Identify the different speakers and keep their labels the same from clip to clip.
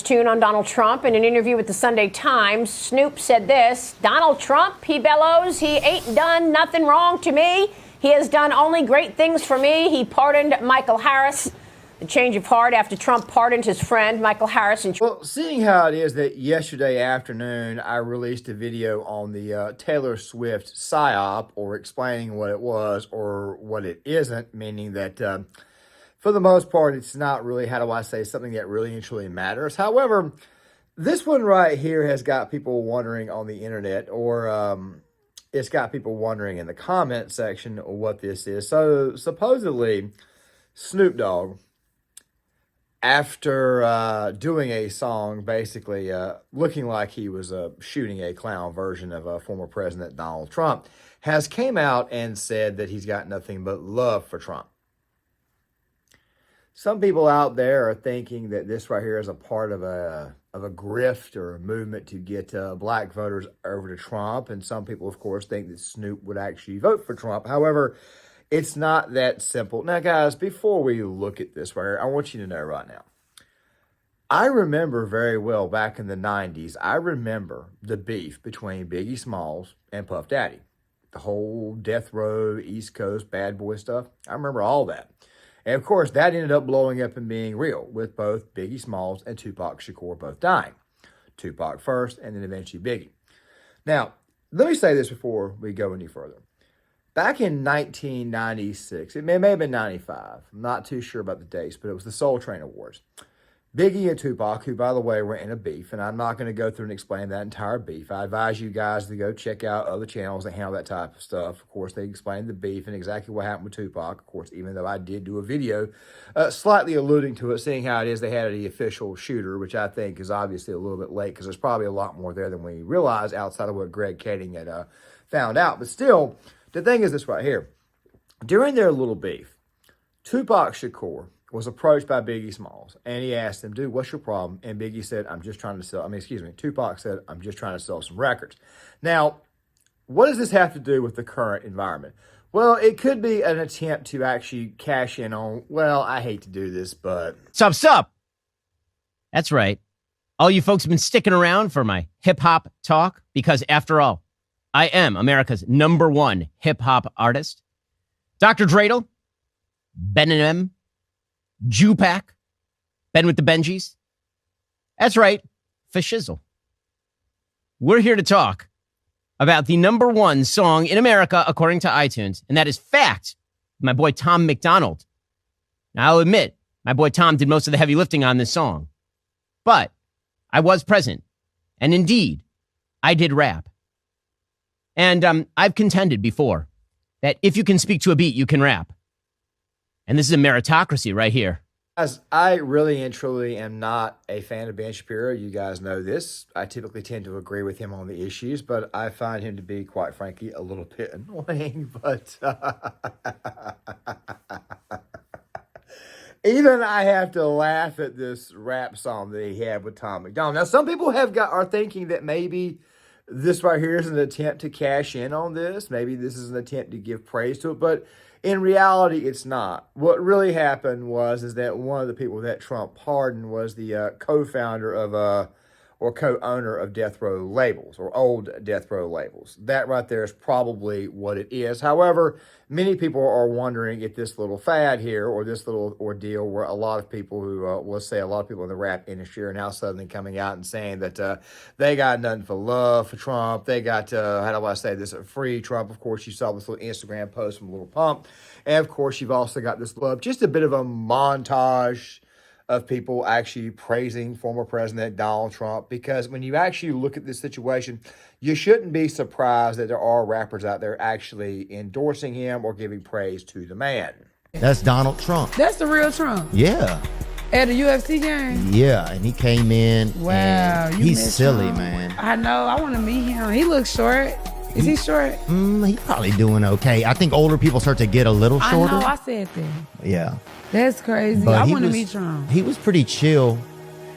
Speaker 1: tune on Donald Trump. In an interview with the Sunday Times, Snoop said this: Donald Trump, he bellows, he ain't done nothing wrong to me. He has done only great things for me. He pardoned Michael Harris. The change of heart after Trump pardoned his friend Michael Harris.
Speaker 2: Well, seeing how it is that yesterday afternoon I released a video on the Taylor Swift psyop, or explaining what it was or what it isn't, meaning that for the most part it's not really, how do I say, something that really and truly matters. However, this one right here has got people wondering on the internet, or it's got people wondering in the comment section what this is. So supposedly Snoop Dogg, after doing a song basically looking like he was shooting a clown version of former President Donald Trump, has came out and said that he's got nothing but love for Trump. Some people out there are thinking that this right here is a part of a grift or a movement to get black voters over to Trump. And some people, of course, think that Snoop would actually vote for Trump. However, it's not that simple. Now, guys, before we look at this right here, I want you to know right now, I remember very well back in the 90s, I remember the beef between Biggie Smalls and Puff Daddy. The whole death row, East Coast, bad boy stuff. I remember all that. And, of course, that ended up blowing up and being real, with both Biggie Smalls and Tupac Shakur both dying. Tupac first, and then eventually Biggie. Now, let me say this before we go any further. Back in 1996, it may have been 95, I'm not too sure about the dates, but it was the Soul Train Awards. Biggie and Tupac, who, by the way, were in a beef, and I'm not going to go through and explain that entire beef. I advise you guys to go check out other channels that handle that type of stuff. Of course, they explain the beef and exactly what happened with Tupac. Of course, even though I did do a video slightly alluding to it, seeing how it is they had the official shooter, which I think is obviously a little bit late, because there's probably a lot more there than we realize outside of what Greg Kading had found out. But still, the thing is this right here. During their little beef, Tupac Shakur was approached by Biggie Smalls, and he asked him, dude, what's your problem? And Biggie said, Tupac said, I'm just trying to sell some records. Now, what does this have to do with the current environment? Well, it could be an attempt to actually cash in on, well, I hate to do this, but...
Speaker 3: Sup? That's right. All you folks have been sticking around for my hip-hop talk, because after all, I am America's #1 hip-hop artist. Dr. Dreidel, Ben and M, Jupac, Ben with the Benjis. That's right, for shizzle. We're here to talk about the #1 song in America, according to iTunes, and that is Fact, my boy Tom McDonald. Now, I'll admit, my boy Tom did most of the heavy lifting on this song, but I was present, and indeed, I did rap. And I've contended before that if you can speak to a beat, you can rap. And this is a meritocracy right here.
Speaker 2: Guys, I really and truly am not a fan of Ben Shapiro. You guys know this. I typically tend to agree with him on the issues, but I find him to be, quite frankly, a little bit annoying. But even I have to laugh at this rap song that he had with Tom McDonald. Now, some people are thinking that maybe this right here is an attempt to cash in on this. Maybe this is an attempt to give praise to it, but in reality, it's not. What really happened is that one of the people that Trump pardoned was the co-founder of or co-owner of Death Row Labels, or old Death Row Labels. That right there is probably what it is. However, many people are wondering if this little fad here, or this little ordeal where a lot of people who, let's say a lot of people in the rap industry are now suddenly coming out and saying that they got nothing for love for Trump. They got, how do I say this, free Trump. Of course, you saw this little Instagram post from Lil Pump. And of course, you've also got this just a bit of a montage of people actually praising former President Donald Trump, because when you actually look at this situation, you shouldn't be surprised that there are rappers out there actually endorsing him or giving praise to the man.
Speaker 4: That's Donald Trump.
Speaker 5: That's the real Trump.
Speaker 4: Yeah.
Speaker 5: At a UFC game?
Speaker 4: Yeah, and he came in.
Speaker 5: Wow.
Speaker 4: He's silly, man.
Speaker 5: I know. I want to meet him. He looks short. Is he short?
Speaker 4: He's probably doing okay. I think older people start to get a little shorter.
Speaker 5: I know. I said that.
Speaker 4: Yeah.
Speaker 5: That's crazy.
Speaker 4: But
Speaker 5: I want to meet Trump.
Speaker 4: He was pretty chill.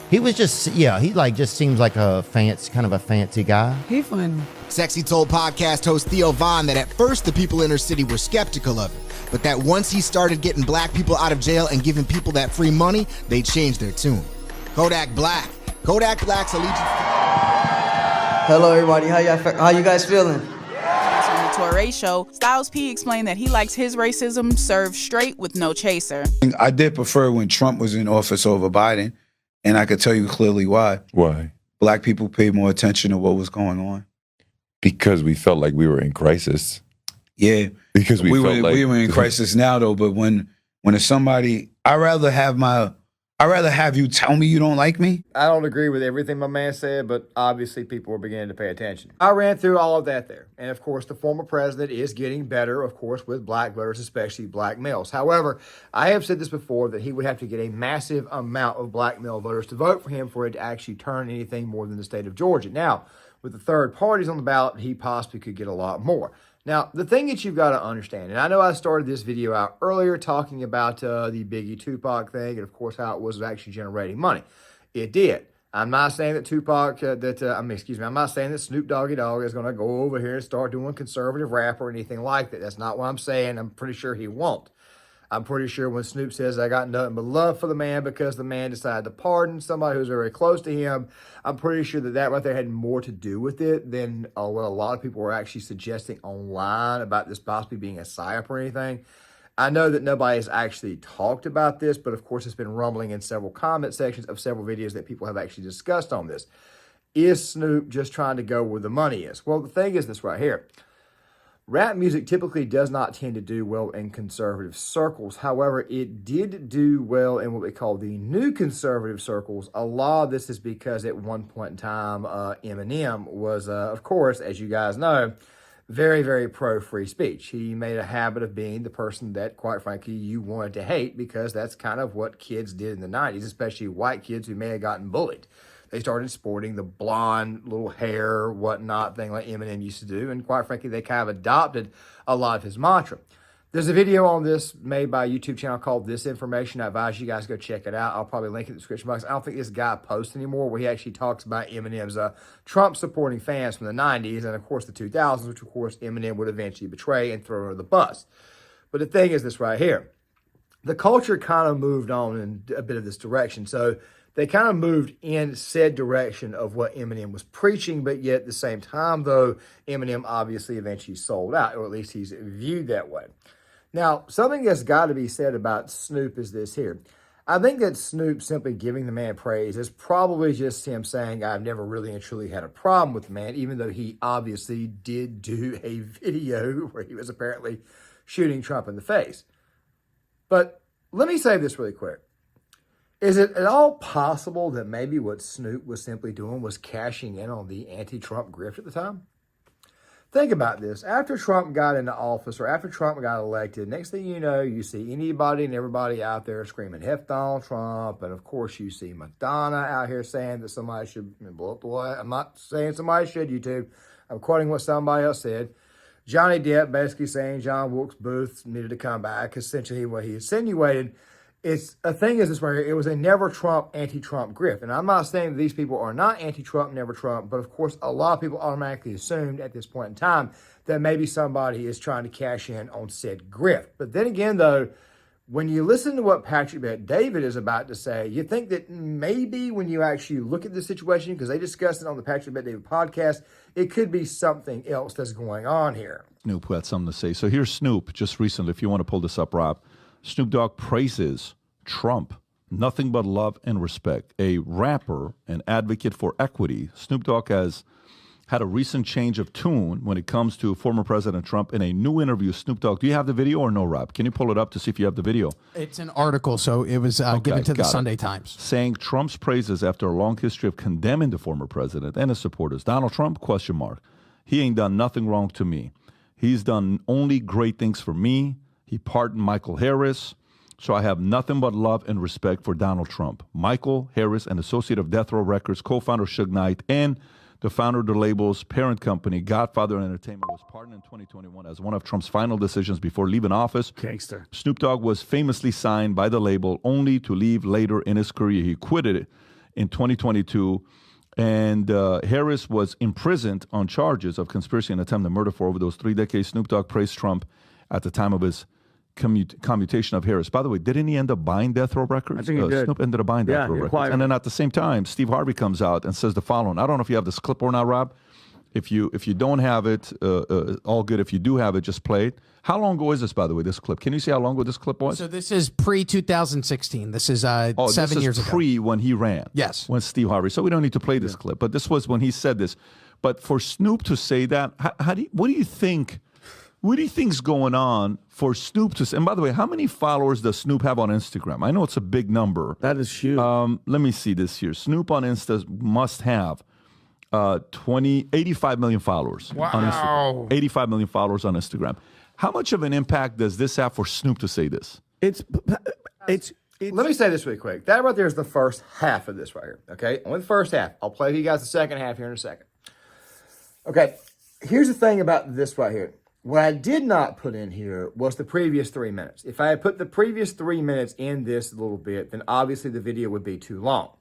Speaker 4: He was just, he just seems like a fancy guy.
Speaker 5: He funny.
Speaker 6: Sexy told podcast host Theo Von that at first the people in her city were skeptical of him, but that once he started getting black people out of jail and giving people that free money, they changed their tune. Kodak Black, Kodak Black's allegiance to...
Speaker 7: Hello, everybody. How you guys feeling?
Speaker 8: On the Torre show, Styles P explained that he likes his racism served straight with no chaser.
Speaker 9: I did prefer when Trump was in office over Biden, and I could tell you clearly why.
Speaker 10: Why?
Speaker 9: Black people paid more attention to what was going on.
Speaker 10: Because we felt like we were in crisis.
Speaker 9: Yeah.
Speaker 10: Because we felt like...
Speaker 9: we were in crisis now, though, but when it's somebody... I'd rather have you tell me you don't like me.
Speaker 2: I don't agree with everything my man said, but obviously people are beginning to pay attention. I ran through all of that there. And of course, the former president is getting better, of course, with black voters, especially black males. However, I have said this before, that he would have to get a massive amount of black male voters to vote for him for it to actually turn anything more than the state of Georgia. Now, with the third parties on the ballot, he possibly could get a lot more. Now, the thing that you've got to understand, and I know I started this video out earlier talking about the Biggie Tupac thing, and of course how it was actually generating money. It did. I'm not saying that I'm not saying that Snoop Doggy Dogg is going to go over here and start doing conservative rap or anything like that. That's not what I'm saying. I'm pretty sure he won't. I'm pretty sure when Snoop says, I got nothing but love for the man because the man decided to pardon somebody who's very close to him, I'm pretty sure that right there had more to do with it than what a lot of people were actually suggesting online about this possibly being a psyop or anything. I know that nobody has actually talked about this, but of course it's been rumbling in several comment sections of several videos that people have actually discussed on this. Is Snoop just trying to go where the money is? Well, the thing is this right here. Rap music typically does not tend to do well in conservative circles. However, it did do well in what we call the new conservative circles. A lot of this is because at one point in time, Eminem was, of course, as you guys know, very, very pro-free speech. He made a habit of being the person that, quite frankly, you wanted to hate because that's kind of what kids did in the 90s, especially white kids who may have gotten bullied. They started sporting the blonde little hair, whatnot thing like Eminem used to do. And quite frankly, they kind of adopted a lot of his mantra. There's a video on this made by a YouTube channel called This Information. I advise you guys go check it out. I'll probably link it in the description box. I don't think this guy posts anymore, where he actually talks about Eminem's Trump-supporting fans from the 90s and, of course, the 2000s, which, of course, Eminem would eventually betray and throw under the bus. But the thing is this right here. The culture kind of moved on in a bit of this direction. So they kind of moved in said direction of what Eminem was preaching, but yet at the same time, though, Eminem obviously eventually sold out, or at least he's viewed that way. Now, something that's got to be said about Snoop is this here. I think that Snoop simply giving the man praise is probably just him saying, I've never really and truly had a problem with the man, even though he obviously did do a video where he was apparently shooting Trump in the face. But let me say this really quick. Is it at all possible that maybe what Snoop was simply doing was cashing in on the anti-Trump grift at the time? Think about this. After Trump got into office, or after Trump got elected, next thing you know, you see anybody and everybody out there screaming, F Donald Trump. And of course, you see Madonna out here saying that somebody should blow up the White House. I'm not saying somebody should, YouTube. I'm quoting what somebody else said. Johnny Depp basically saying John Wilkes Booth needed to come back. Essentially, what he insinuated. It's a thing is this right here. It was a never Trump, anti-Trump grift. And I'm not saying that these people are not anti-Trump, never Trump, but of course, a lot of people automatically assumed at this point in time that maybe somebody is trying to cash in on said grift. But then again, though, when you listen to what Patrick Bet David is about to say, you think that maybe when you actually look at the situation, because they discussed it on the Patrick Bet David podcast, it could be something else that's going on here.
Speaker 11: Snoop who had something to say. So here's Snoop just recently, if you want to pull this up, Rob. Snoop Dogg praises Trump, nothing but love and respect. A rapper, an advocate for equity, Snoop Dogg has had a recent change of tune when it comes to former President Trump. In a new interview, Snoop Dogg, do you have the video or no, Rob? Can you pull it up to see if you have the video?
Speaker 12: It's an article, so it was given to the Sunday Times.
Speaker 11: Saying Trump's praises after a long history of condemning the former president and his supporters. Donald Trump, ? He ain't done nothing wrong to me. He's done only great things for me. He pardoned Michael Harris. So I have nothing but love and respect for Donald Trump. Michael Harris, an associate of Death Row Records, co-founder of Suge Knight, and the founder of the label's parent company, Godfather Entertainment, was pardoned in 2021 as one of Trump's final decisions before leaving office.
Speaker 13: Gangster.
Speaker 11: Snoop Dogg was famously signed by the label only to leave later in his career. He quitted it in 2022. And Harris was imprisoned on charges of conspiracy and attempted murder for over those 3 decades. Snoop Dogg praised Trump at the time of his commutation of Harris. By the way, didn't he end up buying Death Row Records?
Speaker 13: I think he did.
Speaker 11: Snoop ended up buying Death Row Records. And then at the same time, Steve Harvey comes out and says the following. I don't know if you have this clip or not, Rob. If you don't have it, all good. If you do have it, just play it. How long ago is this, by the way, this clip? Can you see how long ago this clip was?
Speaker 12: So this is pre-2016. This is 7 years ago.
Speaker 11: Pre when he ran.
Speaker 12: Yes.
Speaker 11: When Steve Harvey. So we don't need to play this clip. But this was when he said this. But for Snoop to say that, what do you think? What do you think's going on for Snoop to say? And by the way, how many followers does Snoop have on Instagram? I know it's a big number.
Speaker 13: That is huge.
Speaker 11: Let me see this here. Snoop on Insta must have 85 million followers on Instagram. 85 million followers on Instagram. How much of an impact does this have for Snoop to say this?
Speaker 2: Let me say this really quick. That right there is the first half of this right here. Okay, only the first half. I'll play for you guys the second half here in a second. Okay, here's the thing about this right here. What I did not put in here was the previous 3 minutes. If I had put the previous 3 minutes in this little bit, then obviously the video would be too long.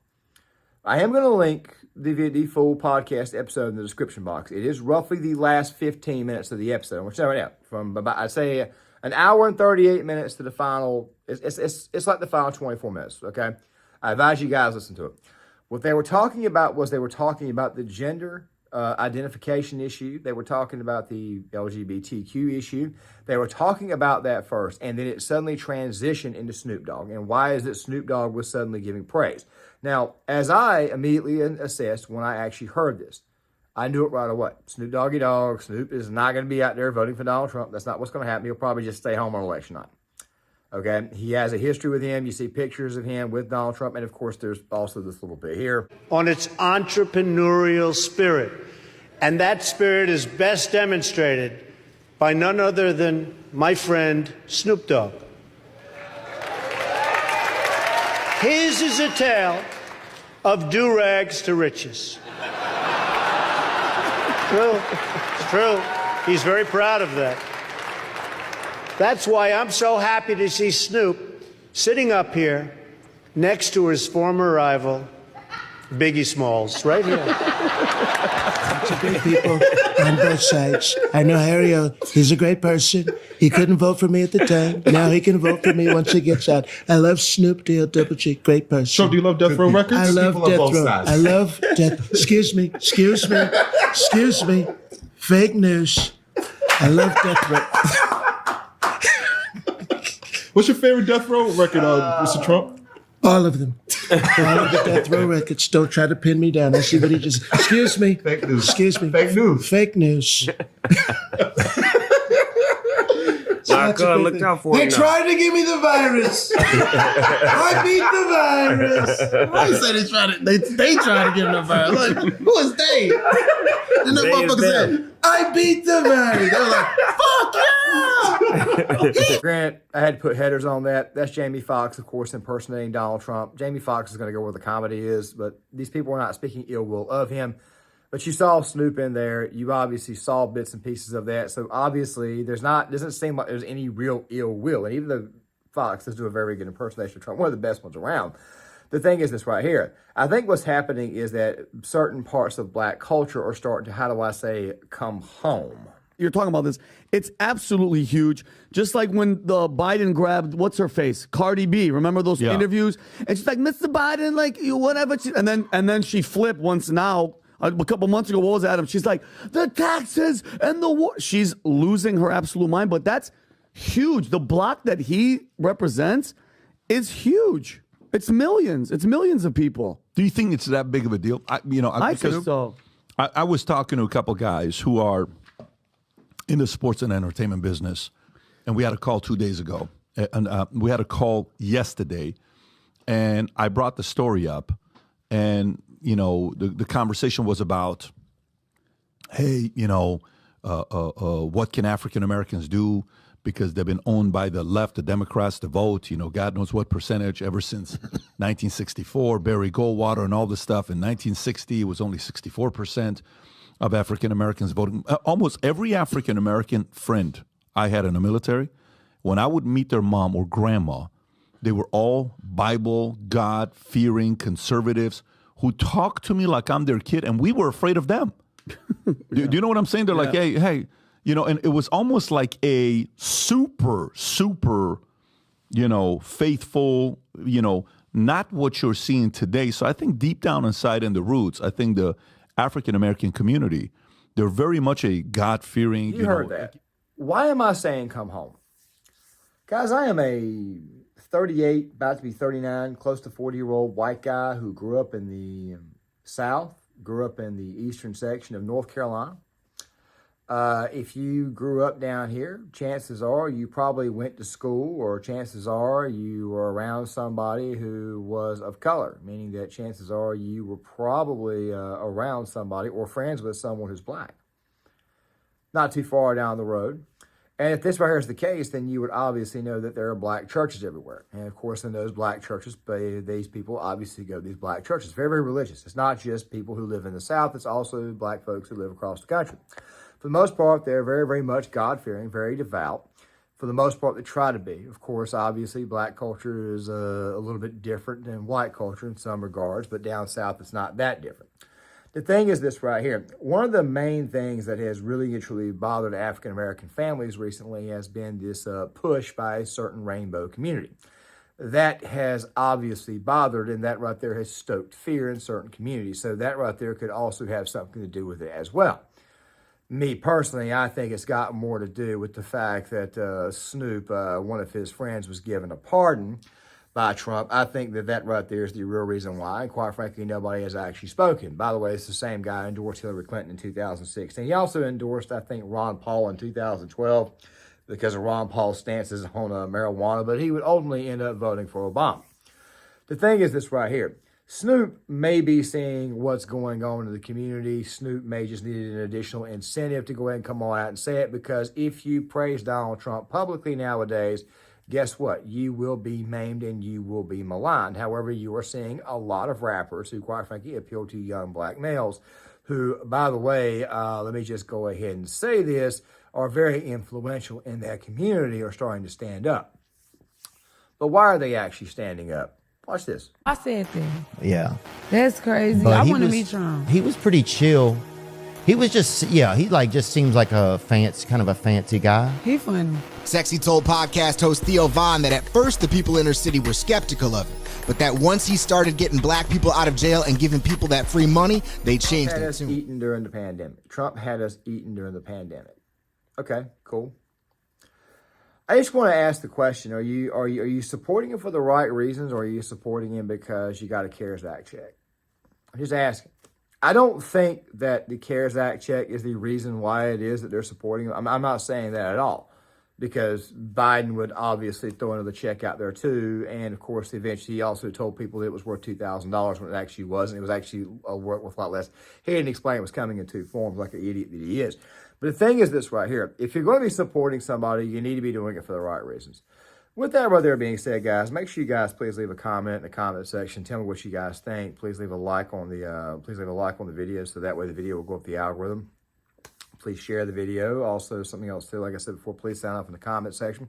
Speaker 2: I am going to link the full podcast episode in the description box. It is roughly the last 15 minutes of the episode. We're starting out from about, I'd say, an hour and 38 minutes to the final. It's like the final 24 minutes, okay? I advise you guys listen to it. What they were talking about was the gender identification issue. They were talking about the LGBTQ issue. They were talking about that first, and then it suddenly transitioned into Snoop Dogg. And why is it Snoop Dogg was suddenly giving praise? Now, as I immediately assessed when I actually heard this, I knew it right away. Snoop Doggy Dogg, Snoop is not going to be out there voting for Donald Trump. That's not what's going to happen. He'll probably just stay home on election night. Okay? He has a history with him. You see pictures of him with Donald Trump. And, of course, there's also this little bit here.
Speaker 14: On its entrepreneurial spirit. And that spirit is best demonstrated by none other than my friend Snoop Dogg. His is a tale of do-rags to riches. True. It's true. He's very proud of that. That's why I'm so happy to see Snoop sitting up here next to his former rival, Biggie Smalls, right here.
Speaker 15: Lots of great people on both sides. I know Harry, he's a great person. He couldn't vote for me at the time. Now he can vote for me once he gets out. I love Snoop Deal Double G, great person.
Speaker 16: So do you love Death Row Records?
Speaker 15: I love Death Row. I love Death. Excuse me. Fake news. I love Death Row.
Speaker 16: What's your favorite Death Row record, Mr. Trump?
Speaker 15: All of them. All of the Death Row records. Don't try to pin me down. I see what he just. Excuse me.
Speaker 16: Fake news.
Speaker 15: Excuse me.
Speaker 16: Fake news.
Speaker 15: Fake news.
Speaker 13: Look out for
Speaker 15: They tried to give me the virus. I beat the virus. Why you say they tried to give me the virus? Like, who is they? And the motherfucker said, I beat the virus. They were like, fuck yeah!
Speaker 2: Grant, I had to put headers on that. That's Jamie Foxx, of course, impersonating Donald Trump. Jamie Foxx is going to go where the comedy is, but these people are not speaking ill will of him. But you saw Snoop in there. You obviously saw bits and pieces of that. So obviously, doesn't seem like there's any real ill will. And even though Fox does do a very good impersonation of Trump, one of the best ones around. The thing is this right here. I think what's happening is that certain parts of black culture are starting to, how do I say, come home.
Speaker 13: You're talking about this. It's absolutely huge. Just like when the Biden grabbed, what's her face? Cardi B. Remember those interviews? And she's like, Mr. Biden, like, whatever. And then she flipped once now. A couple months ago, what was Adam? She's like, the taxes and the war. She's losing her absolute mind, but that's huge. The block that he represents is huge. It's millions. It's millions of people.
Speaker 11: Do you think it's that big of a deal? I
Speaker 13: think so.
Speaker 11: I was talking to a couple guys who are in the sports and entertainment business, and we had a call 2 days ago, and we had a call yesterday, and I brought the story up, and the conversation was about, hey, what can African Americans do because they've been owned by the left, the Democrats, to vote, God knows what percentage ever since 1964, Barry Goldwater and all this stuff. In 1960, it was only 64% of African Americans voting. Almost every African American friend I had in the military, when I would meet their mom or grandma, they were all Bible, God-fearing conservatives who talked to me like I'm their kid, and we were afraid of them. Do you know what I'm saying? They're like, hey, and it was almost like a super, faithful, not what you're seeing today. So I think deep down inside in the roots, I think the African American community, they're very much a God-fearing.
Speaker 2: You heard that. Why am I saying come home? Guys, I am a 38, about to be 39, close to 40-year-old white guy who grew up in the South, grew up in the eastern section of North Carolina. If you grew up down here, chances are you probably went to school, or chances are you were around somebody who was of color, meaning that chances are you were probably around somebody or friends with someone who's black. Not too far down the road. And if this right here is the case, then you would obviously know that there are black churches everywhere. And of course, in those black churches, these people obviously go to these black churches. Very, very religious. It's not just people who live in the South. It's also black folks who live across the country. For the most part, they're very, very much God-fearing, very devout. For the most part, they try to be. Of course, obviously, black culture is a little bit different than white culture in some regards, but down South, it's not that different. The thing is this right here. One of the main things that has really and truly bothered African-American families recently has been this push by a certain rainbow community. That has obviously bothered, and that right there has stoked fear in certain communities. So that right there could also have something to do with it as well. Me personally, I think it's got more to do with the fact that Snoop, one of his friends, was given a pardon by Trump. I think that right there is the real reason why. And quite frankly, nobody has actually spoken. By the way, it's the same guy who endorsed Hillary Clinton in 2016. He also endorsed, I think, Ron Paul in 2012 because of Ron Paul's stances on marijuana, but he would ultimately end up voting for Obama. The thing is this right here. Snoop may be seeing what's going on in the community. Snoop may just need an additional incentive to go ahead and come on out and say it, because if you praise Donald Trump publicly nowadays, guess what? You will be maimed and you will be maligned. However, you are seeing a lot of rappers who, quite frankly, appeal to young black males who, by the way, let me just go ahead and say this, are very influential in that community, are starting to stand up. But why are they actually standing up? Watch this.
Speaker 5: I said that.
Speaker 4: Yeah.
Speaker 5: That's crazy.
Speaker 4: But
Speaker 5: I
Speaker 4: he
Speaker 5: want to
Speaker 4: was-
Speaker 5: meet Trump.
Speaker 4: He was pretty chill. He was just, he just seems like a kind of a fancy guy.
Speaker 5: He funny.
Speaker 6: Sexy told podcast host Theo Von that at first the people in her city were skeptical of him, but that once he started getting black people out of jail and giving people that free money, they changed
Speaker 2: Trump had
Speaker 6: their
Speaker 2: us
Speaker 6: tune.
Speaker 2: eating during the pandemic. Trump had us eating during the pandemic. Okay, cool. I just want to ask the question: Are you supporting him for the right reasons, or are you supporting him because you got a CARES Act check? I'm just asking. I don't think that the CARES Act check is the reason why it is that they're supporting him. I'm not saying that at all, because Biden would obviously throw another check out there too. And of course, eventually he also told people it was worth $2,000 when it actually wasn't. It was actually worth a lot less. He didn't explain it was coming in two forms like an idiot that he is. But the thing is this right here. If you're going to be supporting somebody, you need to be doing it for the right reasons. With that right there being said, guys, make sure you guys please leave a comment in the comment section. Tell me what you guys think. Please leave a like on the video, so that way the video will go up the algorithm. Please share the video. Also, something else too, like I said before, please sign up in the comment section.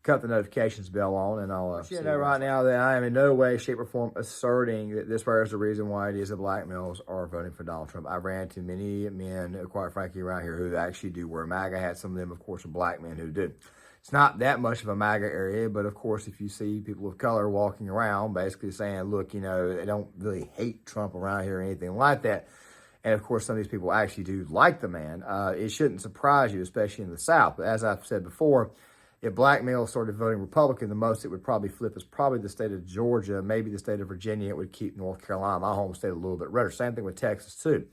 Speaker 2: Cut the notifications bell on, and I'll you know right now that I am in no way, shape, or form asserting that this is the reason why it is that black males are voting for Donald Trump. I ran into many men, quite frankly, around here who actually do wear MAGA hats. Some of them, of course, are black men who do. It's not that much of a MAGA area, but of course, if you see people of color walking around basically saying, look, they don't really hate Trump around here or anything like that. And of course, some of these people actually do like the man. It shouldn't surprise you, especially in the South. But as I've said before, if black males started voting Republican, the most it would probably flip is probably the state of Georgia, maybe the state of Virginia. It would keep North Carolina, my home state, a little bit redder. Same thing with Texas, too.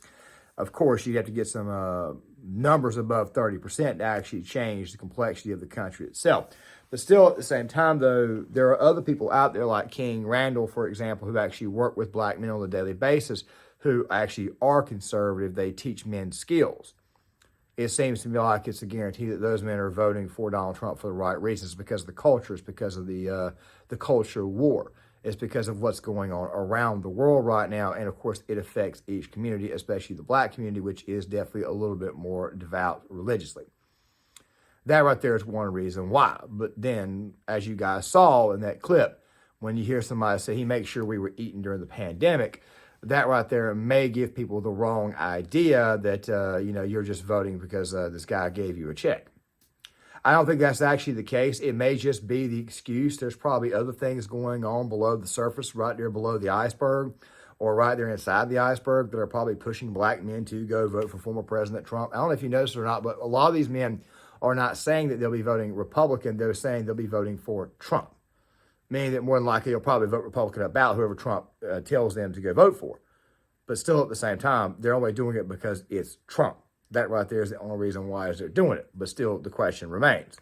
Speaker 2: Of course, you'd have to get some numbers above 30% to actually change the complexity of the country itself. But still, at the same time, though, there are other people out there like King Randall, for example, who actually work with black men on a daily basis, who actually are conservative. They teach men skills. It seems to me like it's a guarantee that those men are voting for Donald Trump for the right reasons, because of the culture. It's because of the culture war. It's because of what's going on around the world right now. And of course, it affects each community, especially the black community, which is definitely a little bit more devout religiously. That right there is one reason why. But then, as you guys saw in that clip, when you hear somebody say he makes sure we were eating during the pandemic, that right there may give people the wrong idea that, you're just voting because this guy gave you a check. I don't think that's actually the case. It may just be the excuse. There's probably other things going on below the surface, right there below the iceberg, or right there inside the iceberg that are probably pushing black men to go vote for former President Trump. I don't know if you noticed or not, but a lot of these men are not saying that they'll be voting Republican. They're saying they'll be voting for Trump, meaning that more than likely they'll probably vote Republican about whoever Trump tells them to go vote for. But still at the same time, they're only doing it because it's Trump. That right there is the only reason why they're doing it. But still, the question remains.